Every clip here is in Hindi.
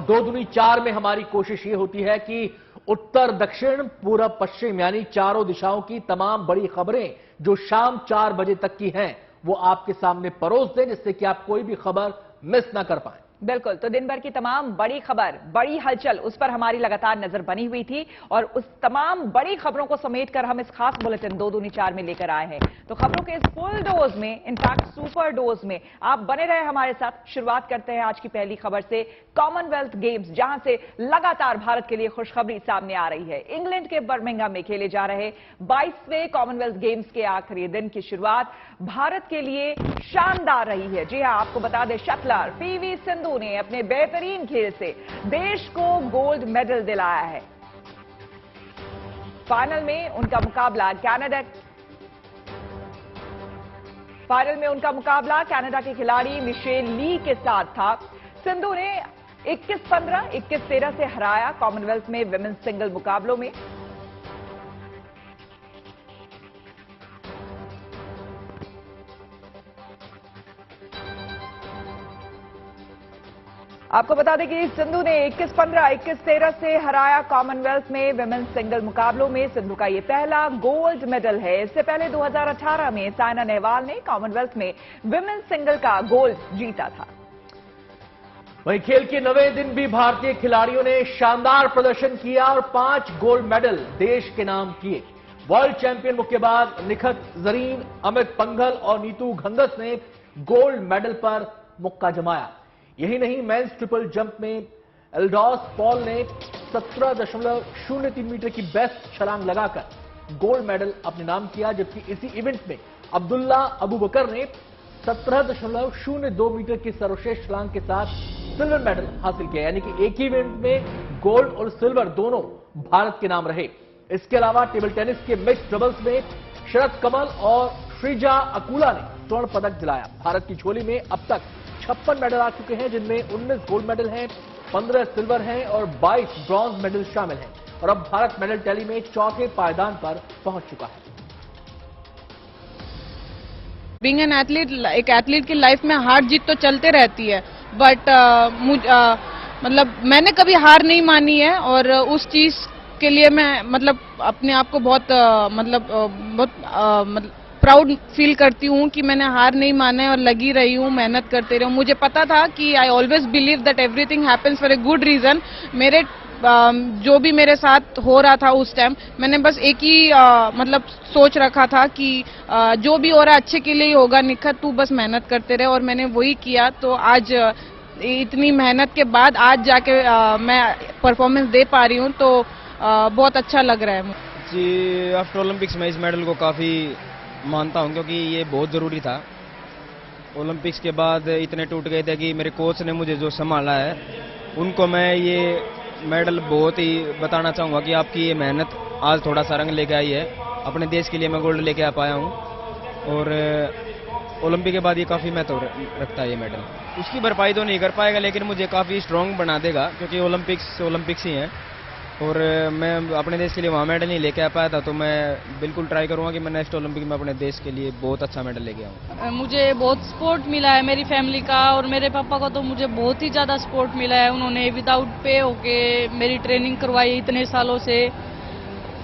2 दूनी 4 में हमारी कोशिश ये होती है कि उत्तर दक्षिण पूरब पश्चिम यानी चारों दिशाओं की तमाम बड़ी खबरें जो शाम 4 बजे तक की हैं वो आपके सामने परोस दें, जिससे कि आप कोई भी खबर मिस ना कर पाएं। बिल्कुल, तो दिन भर की तमाम बड़ी खबर, बड़ी हलचल, उस पर हमारी लगातार नजर बनी हुई थी और उस तमाम बड़ी खबरों को समेटकर हम इस खास बुलेटिन 2 दूनी 4 में लेकर आए हैं। तो खबरों के इस फुल डोज में, इनफैक्ट सुपर डोज में आप बने रहे हमारे साथ। शुरुआत करते हैं आज की पहली खबर से, कॉमनवेल्थ गेम्स, जहां से लगातार भारत के लिए खुशखबरी सामने आ रही है। इंग्लैंड के बर्मिंघम में खेले जा रहे 22वें कॉमनवेल्थ गेम्स के आखिरी दिन की शुरुआत भारत के लिए शानदार रही है। जी हां, आपको बता दें, शटलर पीवी सिंधु ने अपने बेहतरीन खेल से देश को गोल्ड मेडल दिलाया है। फाइनल में उनका कनाडा के खिलाड़ी मिशेल ली के साथ था। सिंधु ने 21-15, 21-13 से हराया कॉमनवेल्थ में विमेंस सिंगल मुकाबलों में। आपको बता दें कि सिंधु ने 21-15, 21-13 से हराया कॉमनवेल्थ में विमेंस सिंगल मुकाबलों में। सिंधु का यह पहला गोल्ड मेडल है। इससे पहले 2018 में साइना नेहवाल ने कॉमनवेल्थ में विमेंस सिंगल का गोल्ड जीता था। वहीं खेल के 9वें दिन भी भारतीय खिलाड़ियों ने शानदार प्रदर्शन किया और 5 गोल्ड मेडल देश के नाम किए। वर्ल्ड चैंपियन मुक्केबाज निखत जरीन, अमित पंघल और नीतू घंगस ने गोल्ड मेडल पर मुक्का जमाया। यही नहीं, मेंस ट्रिपल जंप में एल्डोस पॉल ने 17.03 मीटर की बेस्ट छलांग लगाकर गोल्ड मेडल अपने नाम किया, जबकि इसी इवेंट में अब्दुल्ला अबू बकर ने 17.02 मीटर की सर्वश्रेष्ठ छलांग के साथ सिल्वर मेडल हासिल किया। यानी कि एक ही इवेंट में गोल्ड और सिल्वर दोनों भारत के नाम रहे। इसके अलावा टेबल टेनिस के मिक्स डबल्स में शरद कमल और श्रीजा अकुला ने स्वर्ण पदक दिलाया। भारत की झोली में अब तक 56 मेडल आ चुके हैं, जिनमें 19 गोल्ड मेडल हैं, 15 सिल्वर हैं और 22 ब्रॉन्ज मेडल शामिल हैं। और अब भारत मेडल टैली में चौथे पायदान पर पहुंच चुका है। बीइंग एन एथलीट, एक एथलीट की लाइफ में हार जीत तो चलते रहती है, बट मतलब मैंने कभी हार नहीं मानी है और उस चीज के लिए मैं मतलब अपने आप को बहुत प्राउड फील करती हूँ कि मैंने हार नहीं माना है और लगी रही हूँ, मेहनत करते रही हूँ। मुझे पता था कि I always believe that everything happens for a good reason. मेरे जो भी मेरे साथ हो रहा था उस टाइम, मैंने बस एक ही मतलब सोच रखा था कि जो भी हो रहा है अच्छे के लिए ही होगा, निखत तू बस मेहनत करते रहे, और मैंने वही किया। तो आज इतनी मेहनत के बाद आज जाके मैं परफॉर्मेंस दे पा रही हूँ, तो बहुत अच्छा लग रहा है मुझे। जी, आफ्टर ओलंपिक्स में इस मेडल को काफ़ी मानता हूं, क्योंकि ये बहुत ज़रूरी था। ओलंपिक्स के बाद इतने टूट गए थे कि मेरे कोच ने मुझे जो संभाला है, उनको मैं ये मेडल बहुत ही बताना चाहूँगा कि आपकी ये मेहनत आज थोड़ा सा रंग लेके आई है। अपने देश के लिए मैं गोल्ड लेके आ पाया हूँ और ओलंपिक के बाद ये काफ़ी महत्व रखता है ये मेडल। उसकी भरपाई तो नहीं कर पाएगा, लेकिन मुझे काफ़ी स्ट्रॉन्ग बना देगा, क्योंकि ओलंपिक्स ही हैं और मैं अपने देश के लिए वहाँ मेडल नहीं लेके आ पाया था। तो मैं बिल्कुल ट्राई करूँगा कि मैं नेक्स्ट ओलंपिक में अपने देश के लिए बहुत अच्छा मेडल लेके आऊँ। मुझे बहुत सपोर्ट मिला है मेरी फैमिली का, और मेरे पापा को तो मुझे बहुत ही ज़्यादा सपोर्ट मिला है। उन्होंने विदाउट पे होके मेरी ट्रेनिंग करवाई इतने सालों से,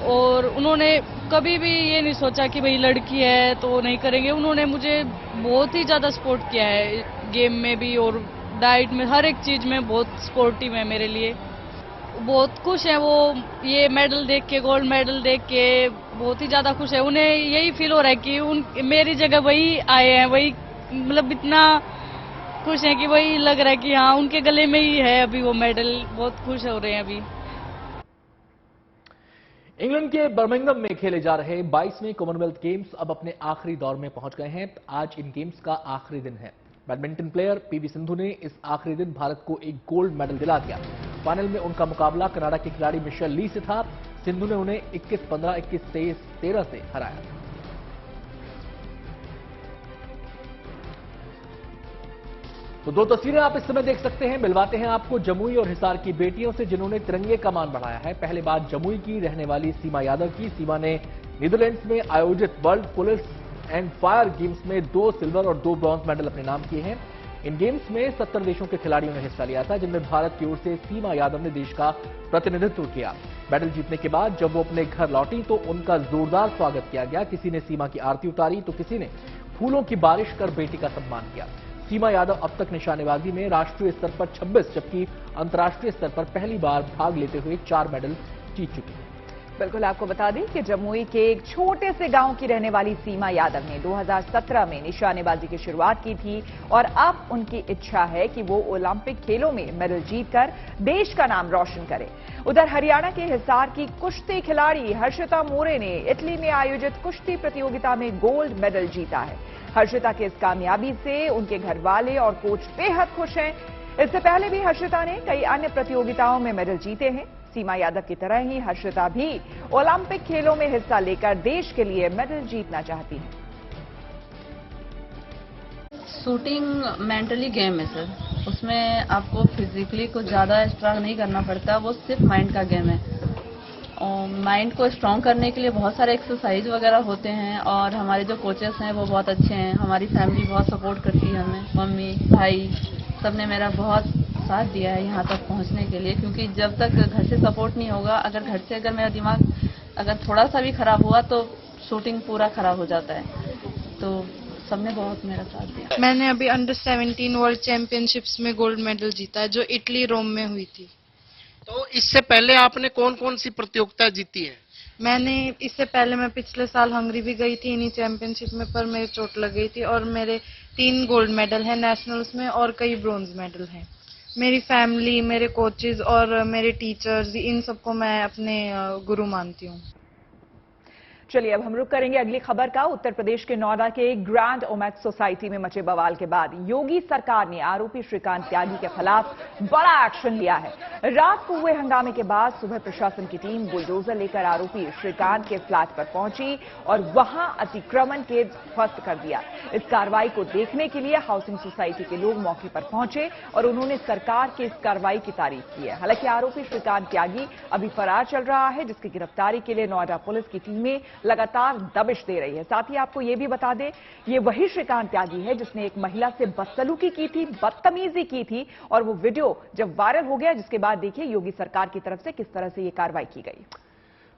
और उन्होंने कभी भी ये नहीं सोचा कि भाई लड़की है तो नहीं करेंगे। उन्होंने मुझे बहुत ही ज़्यादा सपोर्ट किया है, गेम में भी और डाइट में, हर एक चीज़ में बहुत सपोर्टिव है मेरे लिए। बहुत खुश है वो ये मेडल देख के, गोल्ड मेडल देख के बहुत ही ज़्यादा खुश है। उन्हें यही फील हो रहा है कि मेरी जगह वही आए हैं, वही मतलब इतना खुश है कि वही लग रहा है कि हाँ उनके गले में ही है अभी वो मेडल। बहुत खुश हो रहे हैं अभी। इंग्लैंड के बर्मिंघम में खेले जा रहे 22वें कॉमनवेल्थ गेम्स अब अपने आखिरी दौर में पहुंच गए हैं। आज इन गेम्स का आखिरी दिन है। बैडमिंटन प्लेयर पीवी सिंधु ने इस आखिरी दिन भारत को एक गोल्ड मेडल दिला दिया। फाइनल में उनका मुकाबला कनाडा के खिलाड़ी मिशेल ली से था। सिंधु ने उन्हें 21-15, 21-13 से हराया। तो 2 तस्वीरें आप इस समय देख सकते हैं। मिलवाते हैं आपको जमुई और हिसार की बेटियों से, जिन्होंने तिरंगे का मान बढ़ाया है। पहले बात जमुई की रहने वाली सीमा यादव की। सीमा ने नीदरलैंड्स में आयोजित world police and fire games में 2 सिल्वर और 2 ब्रॉन्ज मेडल अपने नाम किए हैं। इन गेम्स में 70 देशों के खिलाड़ियों ने हिस्सा लिया था, जिनमें भारत की ओर से सीमा यादव ने देश का प्रतिनिधित्व किया। मेडल जीतने के बाद जब वो अपने घर लौटी तो उनका जोरदार स्वागत किया गया। किसी ने सीमा की आरती उतारी तो किसी ने फूलों की बारिश कर बेटी का सम्मान किया। सीमा यादव अब तक निशानेबाजी में राष्ट्रीय स्तर पर 26 जबकि अंतर्राष्ट्रीय स्तर पर पहली बार भाग लेते हुए 4 मेडल जीत चुकी हैं। बिल्कुल, आपको बता दें कि जमुई के एक छोटे से गांव की रहने वाली सीमा यादव ने 2017 में निशानेबाजी की शुरुआत की थी और अब उनकी इच्छा है कि वो ओलंपिक खेलों में मेडल जीतकर देश का नाम रोशन करे। उधर हरियाणा के हिसार की कुश्ती खिलाड़ी हर्षिता मोरे ने इटली में आयोजित कुश्ती प्रतियोगिता में गोल्ड मेडल जीता है। हर्षिता की इस कामयाबी से उनके घर वाले और कोच बेहद खुश हैं। इससे पहले भी हर्षिता ने कई अन्य प्रतियोगिताओं में मेडल जीते हैं। सीमा यादव की तरह ही हर्षिता भी ओलंपिक खेलों में हिस्सा लेकर देश के लिए मेडल जीतना चाहती है। शूटिंग मेंटली गेम है सर, उसमें आपको फिजिकली कुछ ज़्यादा स्ट्रांग नहीं करना पड़ता, वो सिर्फ माइंड का गेम है। और माइंड को स्ट्रांग करने के लिए बहुत सारे एक्सरसाइज वगैरह होते हैं और हमारे जो कोचेस हैं वो बहुत अच्छे हैं। हमारी फैमिली बहुत सपोर्ट करती है हमें, मम्मी भाई सबने मेरा बहुत साथ दिया है यहाँ तक पहुँचने के लिए, क्योंकि जब तक घर से सपोर्ट नहीं होगा, अगर मेरा दिमाग अगर थोड़ा सा भी खराब हुआ तो शूटिंग पूरा खराब हो जाता है। तो सबने बहुत मेरा साथ दिया। मैंने अभी अंडर 17 वर्ल्ड चैंपियनशिप्स में गोल्ड मेडल जीता है, जो इटली रोम में हुई थी। तो इससे पहले आपने कौन कौन सी प्रतियोगिता जीती है? इससे पहले मैं पिछले साल हंगरी भी गई थी इन्हीं चैंपियनशिप में, पर मेरी चोट लग गई थी और मेरे 3 गोल्ड मेडल हैं नेशनल्स में और कई ब्रोंज मेडल हैं। मेरी फैमिली, मेरे कोचेस और मेरे टीचर्स, इन सबको मैं अपने गुरु मानती हूँ। चलिए अब हम रुक करेंगे अगली खबर का। उत्तर प्रदेश के नोएडा के ग्रैंड ओमेक्स सोसाइटी में मचे बवाल के बाद योगी सरकार ने आरोपी श्रीकांत त्यागी के खिलाफ बड़ा एक्शन लिया है। रात को हुए हंगामे के बाद सुबह प्रशासन की टीम बुलडोजर लेकर आरोपी श्रीकांत के फ्लैट पर पहुंची और वहां अतिक्रमण के ध्वस्त कर दिया। इस कार्रवाई को देखने के लिए हाउसिंग सोसाइटी के लोग मौके पर पहुंचे और उन्होंने सरकार की इस कार्रवाई की तारीफ की है। हालांकि आरोपी श्रीकांत त्यागी अभी फरार चल रहा है, जिसकी गिरफ्तारी के लिए नोएडा पुलिस की टीमें लगातार दबिश दे रही है। साथ ही आपको यह भी बता दें, ये वही श्रीकांत त्यागी है जिसने एक महिला से बदसलूकी की थी, बदतमीजी की थी और वो वीडियो जब वायरल हो गया, जिसके बाद देखिए योगी सरकार की तरफ से किस तरह से ये कार्रवाई की गई।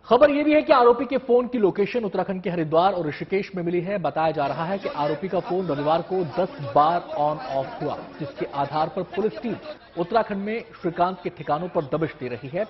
खबर यह भी है कि आरोपी के फोन की लोकेशन उत्तराखंड के हरिद्वार और ऋषिकेश में मिली है। बताया जा रहा है कि आरोपी का फोन रविवार को 10 बार ऑन ऑफ हुआ, जिसके आधार पर पुलिस टीम उत्तराखंड में श्रीकांत के ठिकानों पर दबिश दे रही है।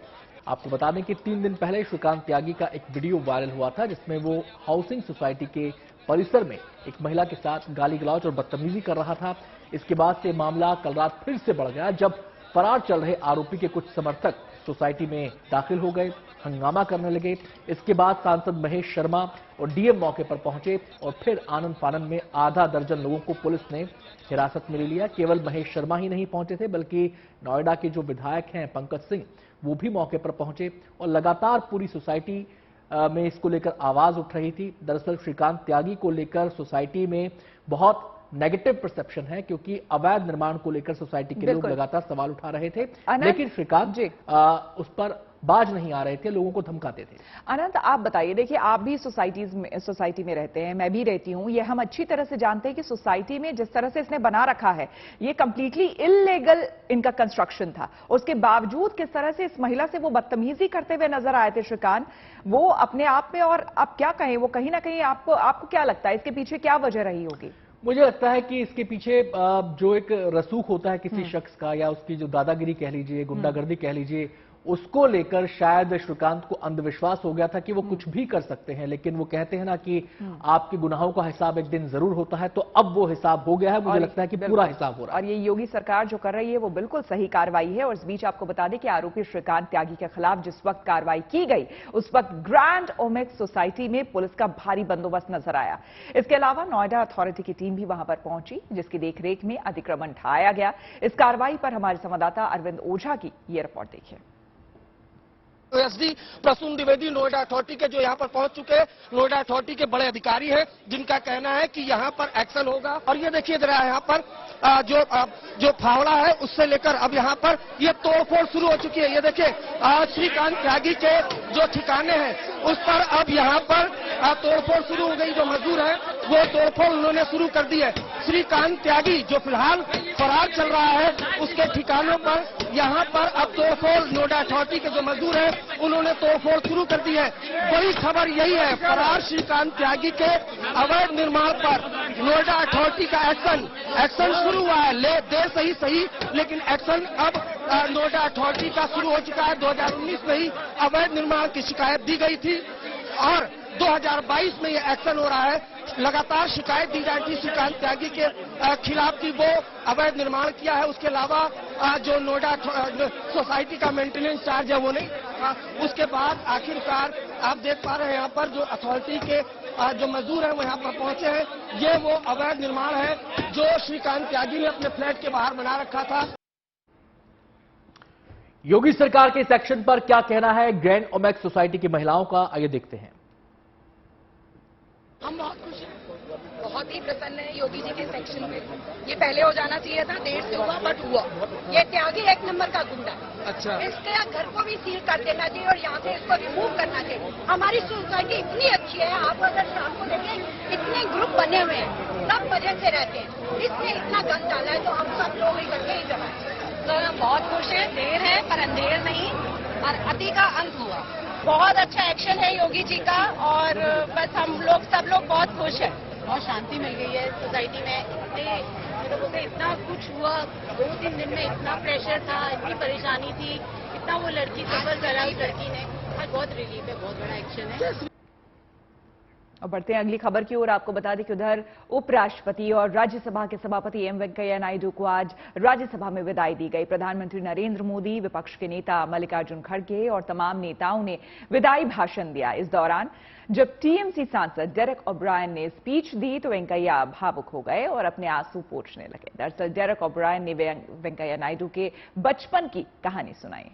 आपको बता दें कि 3 दिन पहले श्रीकांत त्यागी का एक वीडियो वायरल हुआ था, जिसमें वो हाउसिंग सोसाइटी के परिसर में एक महिला के साथ गाली गलौज और बदतमीजी कर रहा था। इसके बाद से मामला कल रात फिर से बढ़ गया, जब फरार चल रहे आरोपी के कुछ समर्थक सोसाइटी में दाखिल हो गए, हंगामा करने लगे। इसके बाद सांसद महेश शर्मा और डीएम मौके पर पहुंचे और फिर आनन फानन में आधा दर्जन लोगों को पुलिस ने हिरासत में ले लिया। केवल महेश शर्मा ही नहीं पहुंचे थे, बल्कि नोएडा के जो विधायक हैं पंकज सिंह, वो भी मौके पर पहुंचे और लगातार पूरी सोसाइटी में इसको लेकर आवाज उठ रही थी। दरअसल श्रीकांत त्यागी को लेकर सोसाइटी में बहुत नेगेटिव परसेप्शन है, क्योंकि अवैध निर्माण को लेकर सोसाइटी के लोग लगातार सवाल उठा रहे थे, लेकिन श्रीकांत जी उस पर बाज नहीं आ रहे थे, लोगों को धमकाते थे। अनंत, आप बताइए, देखिए आप भी सोसाइटी में रहते हैं, मैं भी रहती हूं, ये हम अच्छी तरह से जानते हैं कि सोसाइटी में जिस तरह से इसने बना रखा है, ये कंप्लीटली इल्लीगल इनका कंस्ट्रक्शन था। उसके बावजूद किस तरह से इस महिला से वो बदतमीजी करते हुए नजर आए थे श्रीकांत, वो अपने आप में, और आप क्या कहें, वो कहीं ना कहीं आपको क्या लगता है इसके पीछे क्या वजह रही होगी? मुझे लगता है कि इसके पीछे जो एक रसूख होता है किसी शख्स का, या उसकी जो दादागिरी कह लीजिए, गुंडागर्दी कह लीजिए, उसको लेकर शायद श्रीकांत को अंधविश्वास हो गया था कि वो कुछ भी कर सकते हैं। लेकिन वो कहते हैं ना कि आपके गुनाहों का हिसाब एक दिन जरूर होता है, तो अब वो हिसाब हो गया है। मुझे लगता है कि पूरा हिसाब हो रहा है। और ये योगी सरकार जो कर रही है वो बिल्कुल सही कार्रवाई है। और इस बीच आपको बता दें कि आरोपी श्रीकांत त्यागी के खिलाफ जिस वक्त कार्रवाई की गई, उस वक्त ग्रैंड ओमेक्स सोसाइटी में पुलिस का भारी बंदोबस्त नजर आया। इसके अलावा नोएडा अथॉरिटी की टीम भी वहां पर पहुंची, जिसकी देखरेख में अतिक्रमण ढाया गया। इस कार्रवाई पर हमारे संवाददाता अरविंद ओझा की ये रिपोर्ट देखिए। एसडी प्रसून द्विवेदी नोएडा अथॉरिटी के जो यहाँ पर पहुंच चुके हैं, नोएडा अथॉरिटी के बड़े अधिकारी हैं, जिनका कहना है कि यहाँ पर एक्शन होगा। और ये देखिए जरा यहाँ पर जो फावड़ा है उससे लेकर अब यहाँ पर ये तोड़फोड़ शुरू हो चुकी है। ये देखिए श्रीकांत त्यागी के जो ठिकाने हैं उस पर अब यहाँ पर तोड़फोड़ शुरू हो गई। जो मजदूर है वो तोड़फोड़ उन्होंने शुरू कर दी है। श्रीकांत त्यागी जो फिलहाल फरार चल रहा है उसके ठिकानों पर यहाँ पर अब तोड़फोड़ नोएडा अथॉरिटी के जो मजदूर हैं उन्होंने तोड़फोड़ शुरू कर दी है। बड़ी खबर यही है, फरार श्रीकांत त्यागी के अवैध निर्माण पर नोएडा अथॉरिटी का एक्शन शुरू हुआ है। देर सही लेकिन एक्शन अब नोएडा अथॉरिटी का शुरू हो चुका है। 2019 में ही अवैध निर्माण की शिकायत दी गई थी और 2022 में ये एक्शन हो रहा है। लगातार शिकायत दी जाती थी श्रीकांत त्यागी के खिलाफ की वो अवैध निर्माण किया है। उसके अलावा जो नोएडा सोसाइटी का मेंटेनेंस चार्ज है वो नहीं, उसके बाद आखिरकार आप देख पा रहे हैं यहाँ पर जो अथॉरिटी के जो मजदूर हैं वो यहाँ पर पहुंचे हैं। ये वो अवैध निर्माण है जो श्रीकांत त्यागी ने अपने फ्लैट के बाहर बना रखा था। योगी सरकार के इस एक्शन पर क्या कहना है ग्रैंड ओमेक्स सोसाइटी की महिलाओं का, आइए देखते हैं। हम बहुत खुश हैं, बहुत ही प्रसन्न है योगी जी के सेक्शन में। ये पहले हो जाना चाहिए था, देर से हुआ बट हुआ। ये त्यागी एक नंबर का गुंडा है। अच्छा, इसके घर को भी सील कर देना चाहिए और यहाँ से इसको रिमूव करना चाहिए। हमारी सोसाइटी इतनी अच्छी है, आप अगर शाम को देखें इतने ग्रुप बने हुए हैं, सब मजे से रहते हैं। इसने इतना गंद डाला है तो हम सब लोग इकट्ठे ही दबाए। तो हम बहुत खुश हैं, देर है पर अंधेर नहीं और अति का अंत हुआ। बहुत अच्छा एक्शन है योगी जी का और बस हम लोग सब लोग बहुत खुश हैं। बहुत शांति मिल गई है सोसाइटी में। इतने लोगों से इतना कुछ हुआ, 2-3 दिन में इतना प्रेशर था, इतनी परेशानी थी, इतना वो लड़की सफर करा उस लड़की ने, और बहुत रिलीफ है, बहुत बड़ा एक्शन है। और बढ़ते हैं अगली खबर की ओर। आपको बता दें कि उधर उपराष्ट्रपति और राज्यसभा के सभापति एम वेंकैया नायडू को आज राज्यसभा में विदाई दी गई। प्रधानमंत्री नरेंद्र मोदी, विपक्ष के नेता मल्लिकार्जुन खड़गे और तमाम नेताओं ने विदाई भाषण दिया। इस दौरान जब टीएमसी सांसद डेरेक ओब्रायन ने स्पीच दी तो वेंकैया भावुक हो गए और अपने आंसू पोंछने लगे। दरअसल डेरेक ओब्रायन ने वेंकैया नायडू के बचपन की कहानी सुनाई।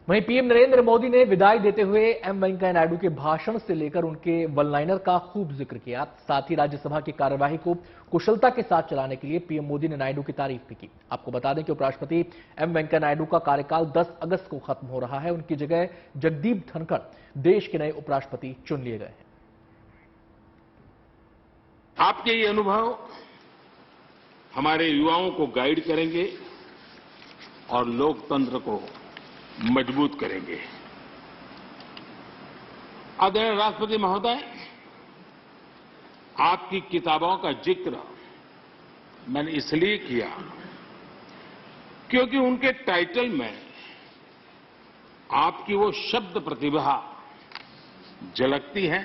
वहीं पीएम नरेंद्र मोदी ने विदाई देते हुए एम वेंकैया नायडू के भाषण से लेकर उनके वन लाइनर का खूब जिक्र किया। साथ ही राज्यसभा की कार्यवाही को कुशलता के साथ चलाने के लिए पीएम मोदी ने नायडू की तारीफ भी की। आपको बता दें कि उपराष्ट्रपति एम वेंकैया नायडू का कार्यकाल 10 अगस्त को खत्म हो रहा है। उनकी जगह जगदीप धनखड़ देश के नए उपराष्ट्रपति चुन लिए गए हैं। आपके ये अनुभव हमारे युवाओं को गाइड करेंगे और लोकतंत्र को मजबूत करेंगे। आदरणीय राष्ट्रपति महोदय, आपकी किताबों का जिक्र मैंने इसलिए किया क्योंकि उनके टाइटल में आपकी वो शब्द प्रतिभा झलकती है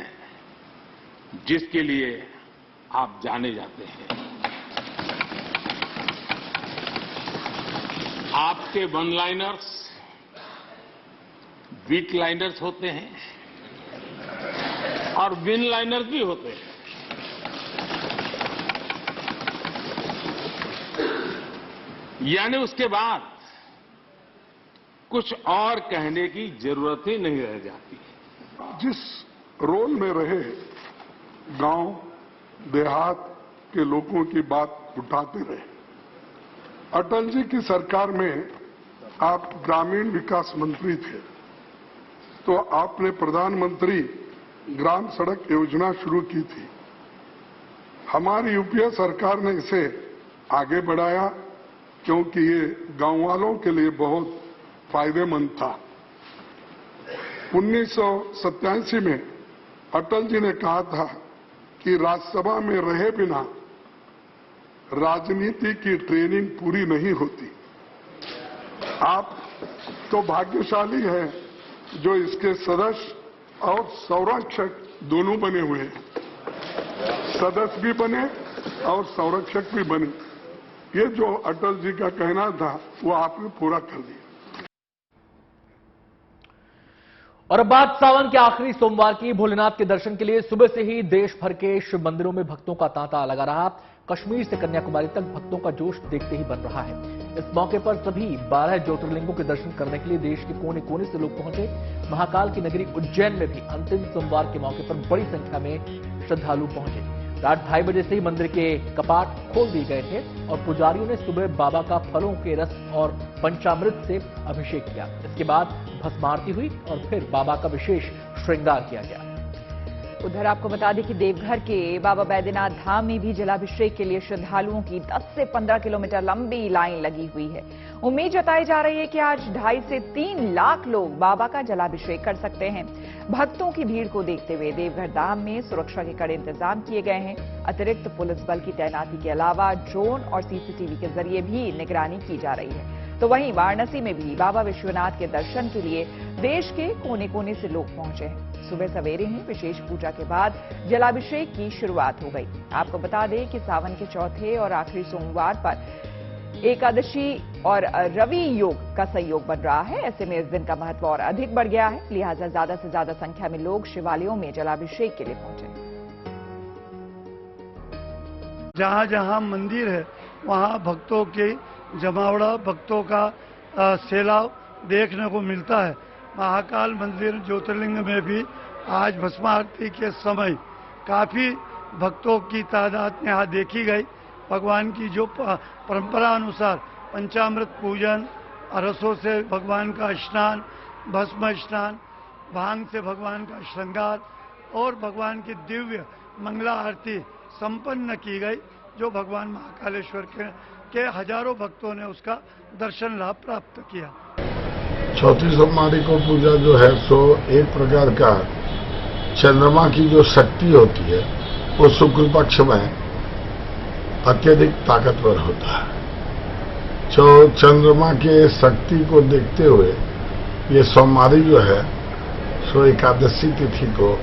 जिसके लिए आप जाने जाते हैं। आपके वन लाइनर्स वीक लाइनर्स होते हैं और विन लाइनर्स भी होते हैं। यानी उसके बाद कुछ और कहने की जरूरत ही नहीं रह जाती। जिस रोल में रहे गांव देहात के लोगों की बात उठाते रहे। अटल जी की सरकार में आप ग्रामीण विकास मंत्री थे तो आपने प्रधानमंत्री ग्राम सड़क योजना शुरू की थी। हमारी यूपीए सरकार ने इसे आगे बढ़ाया क्योंकि ये गांव वालों के लिए बहुत फायदेमंद था। 1987 में अटल जी ने कहा था कि राज्यसभा में रहे बिना राजनीति की ट्रेनिंग पूरी नहीं होती। आप तो भाग्यशाली हैं जो इसके सदस्य और संरक्षक दोनों बने हुए हैं। सदस्य भी बने और संरक्षक भी बने। ये जो अटल जी का कहना था वो आपने पूरा कर दिया। और अब बात सावन के आखिरी सोमवार की। भोलेनाथ के दर्शन के लिए सुबह से ही देश भर के शिव मंदिरों में भक्तों का तांता लगा रहा। कश्मीर से कन्याकुमारी तक भक्तों का जोश देखते ही बन रहा है। इस मौके पर सभी 12 ज्योतिर्लिंगों के दर्शन करने के लिए देश के कोने कोने से लोग पहुंचे। महाकाल की नगरी उज्जैन में भी अंतिम सोमवार के मौके पर बड़ी संख्या में श्रद्धालु पहुंचे। रात 2:30 बजे से ही मंदिर के कपाट खोल दिए गए थे और पुजारियों ने सुबह बाबा का फलों के रस और पंचामृत से अभिषेक किया। इसके बाद भस्म आरती हुई और फिर बाबा का विशेष श्रृंगार किया गया। उधर आपको बता दें कि देवघर के बाबा बैद्यनाथ धाम में भी जलाभिषेक के लिए श्रद्धालुओं की 10 से 15 किलोमीटर लंबी लाइन लगी हुई है। उम्मीद जताई जा रही है कि आज 2.5 से 3 लाख लोग बाबा का जलाभिषेक कर सकते हैं। भक्तों की भीड़ को देखते हुए देवघर धाम में सुरक्षा के कड़े इंतजाम किए गए हैं। अतिरिक्त पुलिस बल की तैनाती के अलावा ड्रोन और सीसीटीवी के जरिए भी निगरानी की जा रही है। तो वहीं वाराणसी में भी बाबा विश्वनाथ के दर्शन के लिए देश के कोने कोने से लोग पहुंचे हैं। सुबह सवेरे ही विशेष पूजा के बाद जलाभिषेक की शुरुआत हो गई। आपको बता दें कि सावन के चौथे और आखिरी सोमवार पर एकादशी और रवि योग का संयोग बन रहा है। ऐसे में इस दिन का महत्व और अधिक बढ़ गया है, लिहाजा ज्यादा से ज्यादा संख्या में लोग शिवालयों में जलाभिषेक के लिए पहुंचे। जहां जहां मंदिर है वहां भक्तों की जमावड़ा, भक्तों का सैलाब देखने को मिलता है। महाकाल मंदिर ज्योतिर्लिंग में भी आज भस्म आरती के समय काफी भक्तों की तादाद यहाँ देखी गई। भगवान की जो परंपरा अनुसार पंचामृत पूजन, रसों से भगवान का स्नान, भस्म स्नान, भांग से भगवान का श्रृंगार और भगवान की दिव्य मंगला आरती संपन्न की गई, जो भगवान महाकालेश्वर के हजारों भक्तों ने उसका दर्शन लाभ प्राप्त किया। चौथी सोमवारी को पूजा जो है सो एक प्रकार का चंद्रमा की जो शक्ति होती है वो शुक्ल पक्ष में अत्यधिक ताकतवर होता है। जो चंद्रमा के शक्ति को देखते हुए ये सोमवारी जो है सो एकादशी तिथि को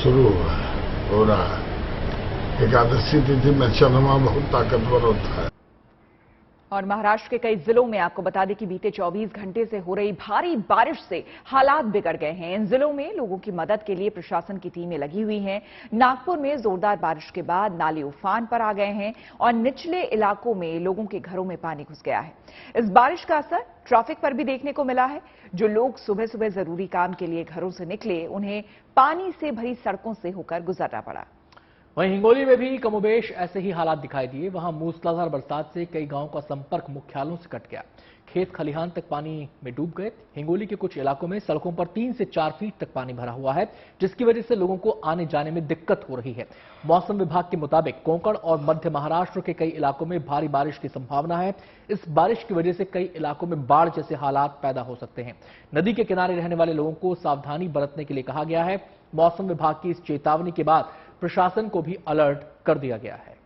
शुरू हो रहा है। एकादशी तिथि में चंद्रमा बहुत ताकतवर होता है। और महाराष्ट्र के कई जिलों में आपको बता दें कि बीते 24 घंटे से हो रही भारी बारिश से हालात बिगड़ गए हैं। इन जिलों में लोगों की मदद के लिए प्रशासन की टीमें लगी हुई हैं। नागपुर में जोरदार बारिश के बाद नाले उफान पर आ गए हैं और निचले इलाकों में लोगों के घरों में पानी घुस गया है। इस बारिश का असर ट्रैफिक पर भी देखने को मिला है। जो लोग सुबह सुबह जरूरी काम के लिए घरों से निकले, उन्हें पानी से भरी सड़कों से होकर गुजरना पड़ा। वहीं हिंगोली में भी कमोबेश ऐसे ही हालात दिखाई दिए। वहां मूसलाधार बरसात से कई गांवों का संपर्क मुख्यालयों से कट गया। खेत खलिहान तक पानी में डूब गए। हिंगोली के कुछ इलाकों में सड़कों पर 3 से 4 फीट तक पानी भरा हुआ है, जिसकी वजह से लोगों को आने जाने में दिक्कत हो रही है। मौसम विभाग के मुताबिक कोंकण और मध्य महाराष्ट्र के कई इलाकों में भारी बारिश की संभावना है। इस बारिश की वजह से कई इलाकों में बाढ़ जैसे हालात पैदा हो सकते हैं। नदी के किनारे रहने वाले लोगों को सावधानी बरतने के लिए कहा गया है। मौसम विभाग की इस चेतावनी के बाद प्रशासन को भी अलर्ट कर दिया गया है।